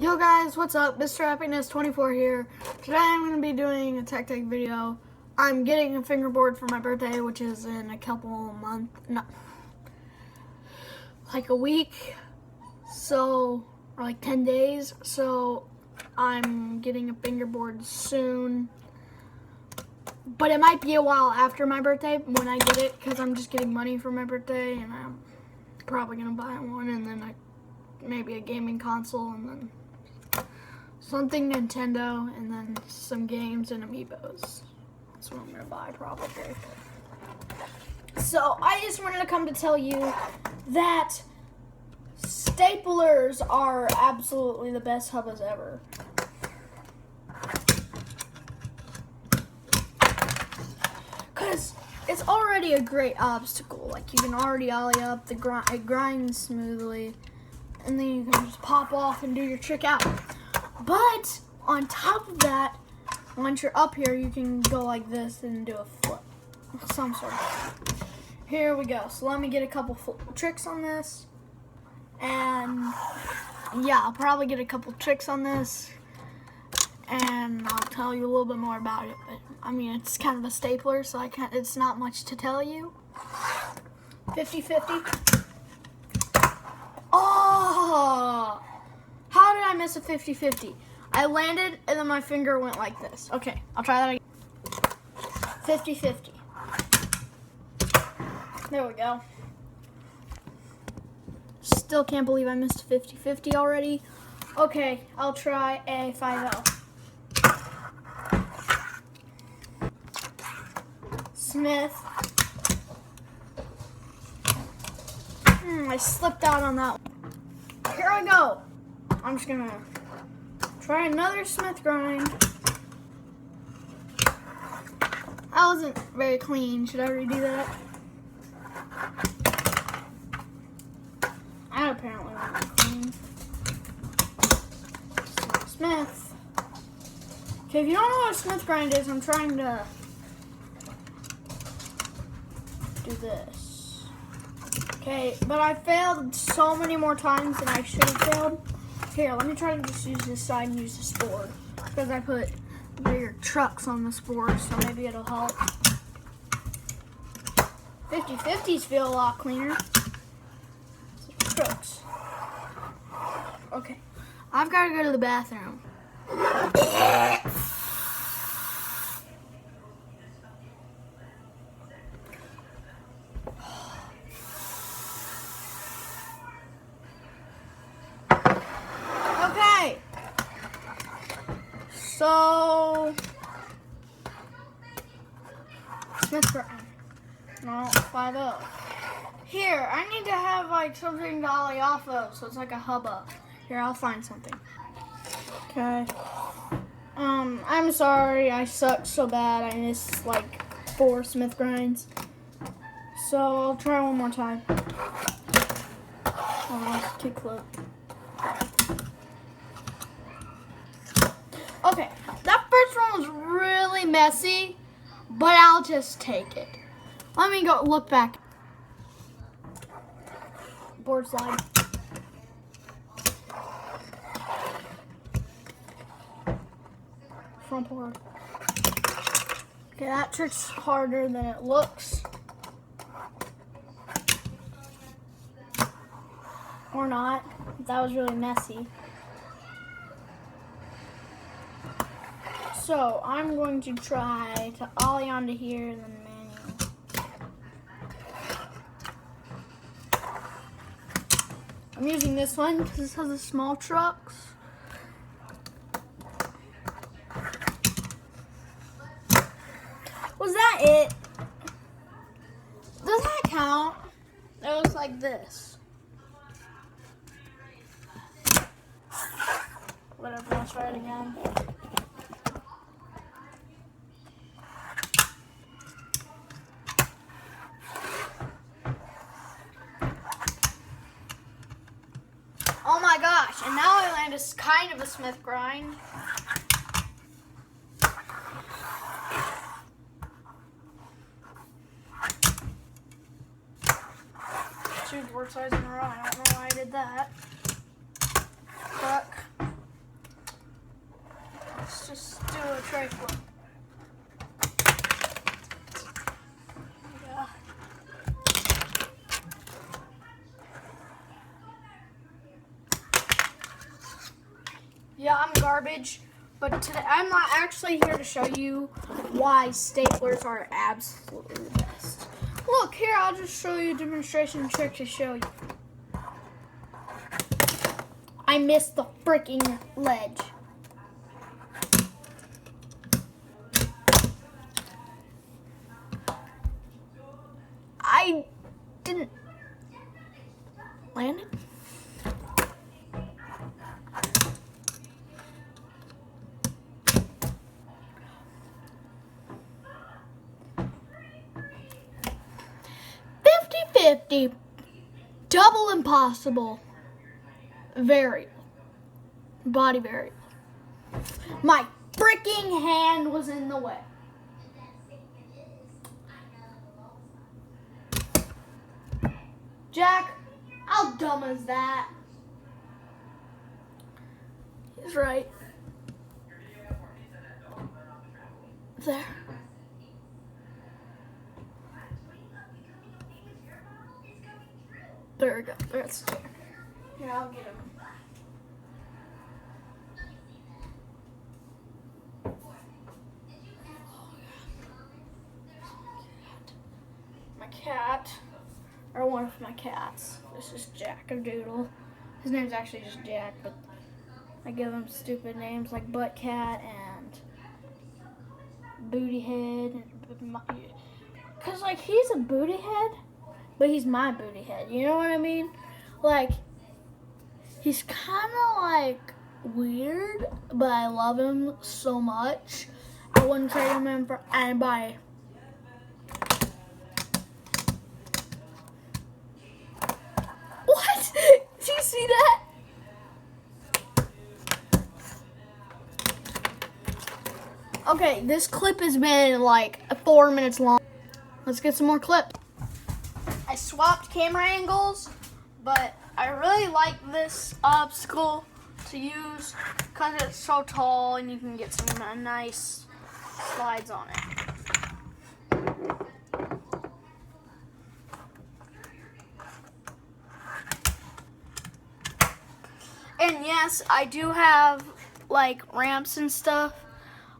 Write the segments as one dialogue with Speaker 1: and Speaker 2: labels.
Speaker 1: Yo guys, what's up? Mr. Happiness 24 here. Today I'm going to be doing a tech video. I'm getting a fingerboard for my birthday, which is in a couple months, like a week, or like 10 days. So I'm getting a fingerboard soon. But it might be a while after my birthday when I get it, because I'm just getting money for my birthday, and I'm probably going to buy one, and then maybe a gaming console, and then something Nintendo, and then some games and amiibos. That's what I'm going to buy, probably. So, I just wanted to come to tell you that staplers are absolutely the best HUBBAS ever. Because it's already a great obstacle. Like, you can already ollie up, it grinds smoothly, and then you can just pop off and do your trick out. But on top of that, once you're up here, you can go like this and do a flip, some sort of thing. Here we go. So let me get a couple tricks on this, and yeah, I'll probably get a couple tricks on this, and I'll tell you a little bit more about it. But I mean, it's kind of a stapler, so it's not much to tell you. 50-50. Oh! How did I miss a 50-50? I landed and then my finger went like this. Okay, I'll try that again. 50-50. There we go. Still can't believe I missed a 50-50 already. Okay, I'll try a 5-0. Smith. I slipped out on that one. Here I go. I'm just gonna try another Smith grind. That wasn't very clean. Should I redo that? That apparently wasn't clean. Smith. Okay, if you don't know what a Smith grind is, I'm trying to do this. Okay, but I failed so many more times than I should have failed. Here, let me try to just use this side and use the spore, because I put bigger trucks on the spore, so maybe it'll help. 50-50s feel a lot cleaner. Trucks. Okay, I've got to go to the bathroom. So, Smith grind. No, 5-0. Here, I need to have like something to ollie off of, so it's like a hubba. Here, I'll find something. Okay. I'm sorry, I suck so bad. I missed like 4 Smith grinds. So I'll try one more time. Oh, kickflip. Okay, that first one was really messy, but I'll just take it. Let me go look back. Board slide. Front board. Okay, that trick's harder than it looks. Or not. That was really messy. So, I'm going to try to ollie onto here and then manual. I'm using this one because this has the small trucks. Was that it? Does that count? It was like this. Whatever, let's try it again. Oh my gosh, and now I land a kind of a Smith grind. Two board sides in a row. I don't know why I did that. Truck. very slow. Yeah, I'm garbage, but today I'm not actually here to show you why staplers are absolutely the best. Look, here, I'll just show you a demonstration trick to show you. I missed the freaking ledge. I didn't land it. $50-50, double impossible, variable, body variable. My freaking hand was in the way. Jack, how dumb is that? He's right. There. There we go. That's there. Here, I'll get him. My cat, or one of my cats. This is Jack of Doodle. His name's actually just Jack, but I give him stupid names like Butt Cat and Booty Head. Cause like he's a booty head, but he's my booty head. You know what I mean? Like he's kind of like weird, but I love him so much. I wouldn't trade him in for anybody. What? Do you see that? Okay, this clip has been like 4 minutes long. Let's get some more clips. I swapped camera angles, but I really like this obstacle to use because it's so tall and you can get some nice slides on it. And yes, I do have like ramps and stuff.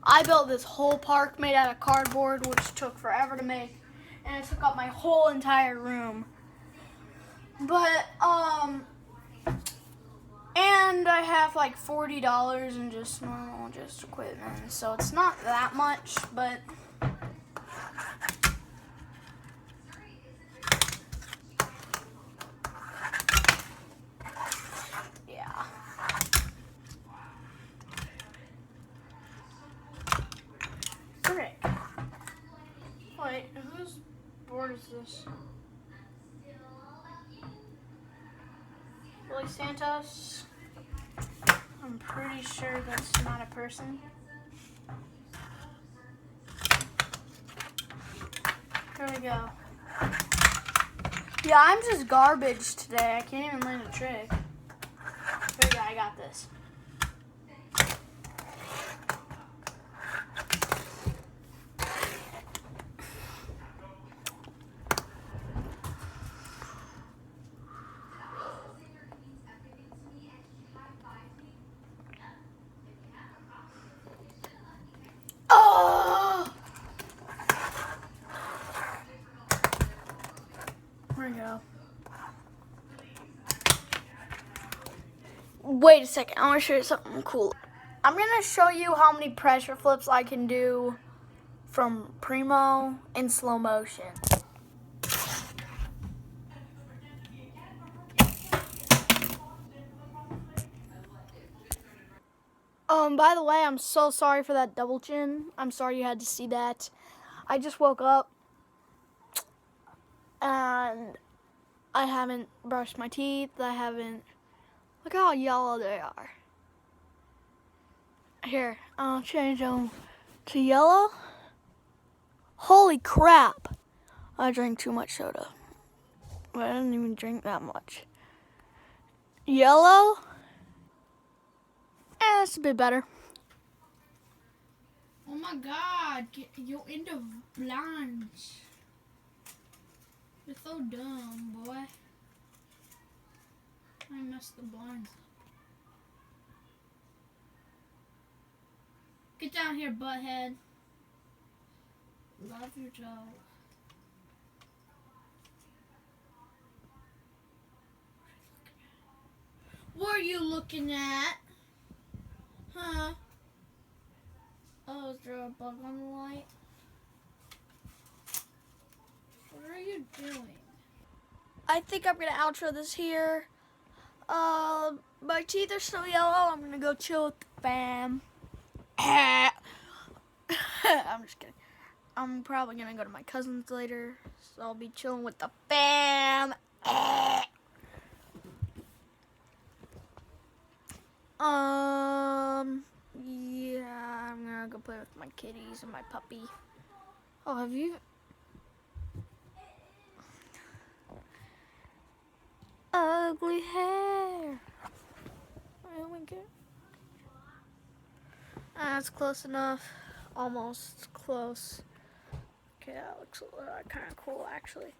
Speaker 1: I built this whole park made out of cardboard, which took forever to make, and it took up my whole entire room. But and I have like $40 in just normal equipment, so it's not that much, but yeah. Okay. Wait, whose board is this? Really, Santos? I'm pretty sure that's not a person. Here we go. Yeah, I'm just garbage today. I can't even land a trick. Here we go, I got this. Oh! There we go. Wait a second, I want to show you something cool. I'm going to show you how many pressure flips I can do from Primo in slow motion. By the way, I'm so sorry for that double chin. I'm sorry you had to see that. I just woke up and I haven't brushed my teeth. Look how yellow they are. Here, I'll change them to yellow. Holy crap. I drank too much soda. But I didn't even drink that much. Yellow. That's a bit better. Oh my God, you're into blinds. You're so dumb, boy. I messed the blinds up. Get down here, butthead. Love your dog. What are you looking at? Huh? Oh, is there a bug on the light? What are you doing? I think I'm gonna outro this here. My teeth are still yellow. I'm gonna go chill with the fam. I'm just kidding. I'm probably gonna go to my cousin's later, so I'll be chilling with the fam. Yeah, I'm gonna go play with my kitties and my puppy. Oh, have you? Ugly hair. Oh my God. That's close enough. Almost close. Okay, that looks kind of cool, actually.